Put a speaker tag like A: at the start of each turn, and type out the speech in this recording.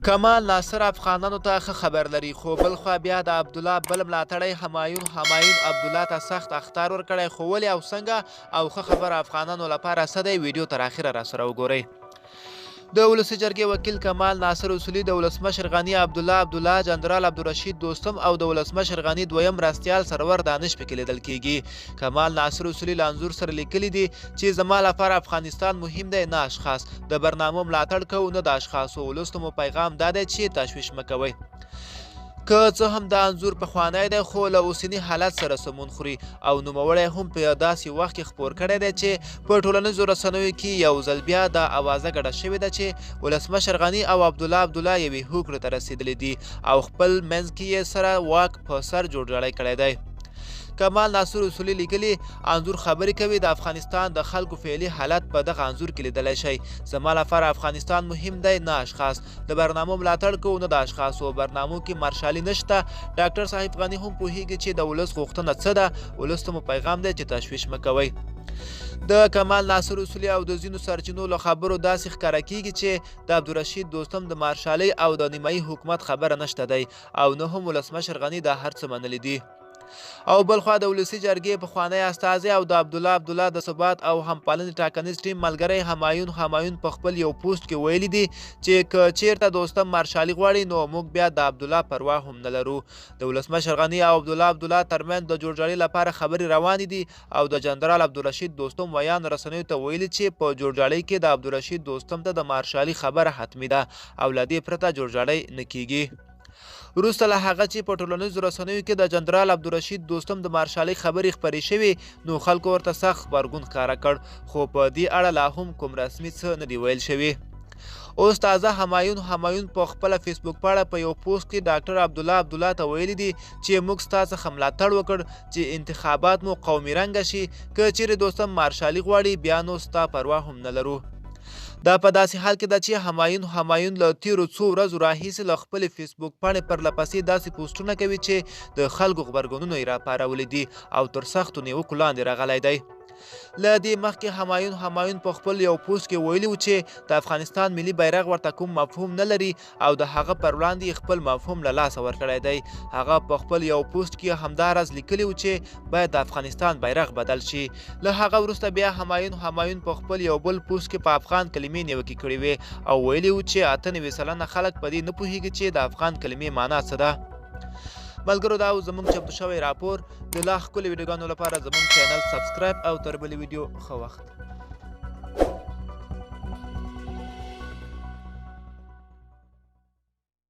A: کمال ناصر افغانانو ته ښه خبر لري، خو بل خوا بیا د عبدالله بل ملاتړی همایون عبدالله ته سخت اخطار ورکړی، خو ولې او څنګه او ښه خبر افغانانو لپاره څه دی؟ ویډیو تر اخره راسره وګورئ. د ولسي جرګې وکیل کمال ناصر اصولي د ولسمشر غني عبدالله جنرال عبدالرشید دوستم او د ولسمشر غني دویم مرستیال سرور دانش پکې لیدل کیږي. کمال ناصر اصولي له انځور سره لیکلي دي چې زما لپاره افغانستان مهم دی، نه اشخاص. د برنامو ملاتړ کوو، نه د اشخاصو. ولس ته مو پیغام دا دی چې تشویش مه کوئ. که څه هم دا انځور پخوانی دی، خو له اوسني حالت سره سمون خوري او نوموړی هم په داسې وخت کې خپور کړی دی چې په ټولنیزو رسنیو کې یو ځل بیا دا اوازه ګډه شوې ده چې ولسمشر غني او عبدالله یوې هوکړې ته رسېدلی دي او خپل منځ کې یې سره واک په سر جوړجاړی کړی دی. کمال ناصر اصولي لیکلي انځور خبرې کوي، د افغانستان د خلکو فعلي حالت په دغه انځور کې لیدلی شئ. زما لپاره افغانستان مهم دی، نه اشخاص. د برنامو ملاتړ کوو، نه د اشخاصو. برنامو کې مارشالي نشته. ډاکټر صاحب غني هم پوهیږي چې د ولس غوښتنه څه ده. ولس ته مو پیغام دی چې تشویش مه کوئ. د کمال ناصر اصولي او د ځینو سرچینو له خبرو داسې ښکاره کیږي چې د عبدالرشید دوستم د مارشالۍ او د نیمایي حکومت خبره نشته دی او نه هم ولسمشر غني دا هر څه منلي دي. او بلخوا د ولسي جرګې پخوانی استازی او د عبدالله د ثبات او همپالنې ټاکنیز ټیم ملګری همایون په خپل یو پوسټ کې ویلي دي چې که چیرته دوستم مارشالي غواړي نو موږ بیا د عبدالله پروا هم نه لرو. د ولسمشر غني او عبدالله ترمنځ د جوړجاړي لپاره خبرې روانې دي او د جنرال عبدالرشید دوستم ویان رسنیو ته ویلي چې په جوړجاړي کې د عبدالرشید دوستم ته د مارشالي خبره حتمي ده او له دې پرته جوړجاړی نه کیږي. وروسته له هغه چې په ټولنیزو رسنیو کې د جنرال عبدالرشید دوستم د مارشالۍ خبرې خپرې شوې، نو خلکو ورته سخت غبرګون ښکاره کړ، خو په دې اړه لا هم کوم رسمي څه نه دي ویل شوي. اوس تازه همایون په خپله فیسبوک پاڼه په یو پوسټ کې ډاکټر عبدالله ته ویلي دي چې موږ ستا څخه ملاتړ وکړ چې انتخابات مو قومي رنګه شي. که چیرې دوستم مارشالي غواړي بیا نو ستا پروا هم نه لرو. دا په داسې حال کې ده چې همایون له تیرو څو ورځو راهیسې له خپلې فیسبوک پاڼې پرلپسې داسې پوسټونه کوي چې د خلکو غبرګونونه یې راپارولي دي او تر سختو نیوکو لاندې راغلی دی. له دې مخکې همایون په خپل یو پوسټ کې ویلي و چې د افغانستان ملي بیرغ ورته کوم مفهوم نه لري او د هغه پر وړاندې خپل مفهوم له لاسه ورکړی دی. هغه په خپل یو پوسټ کې همداراز لیکلي و چې باید د افغانستان بیرغ بدل شي. له هغه وروسته بیا همایون په خپل یو بل پوسټ کې په افغان کلمې نیوکې کړې وې او ویلي و چې 98 سلنه خلک په دې نه پوهیږي چې د افغان کلمې معنا څه ده. ملګرو دا زموږ چمتو شوی راپور. د لا ښکلي ویډیوګانو لپاره زموږ چینل سبسکرایب او تر بلې ویډیو ښه وخت.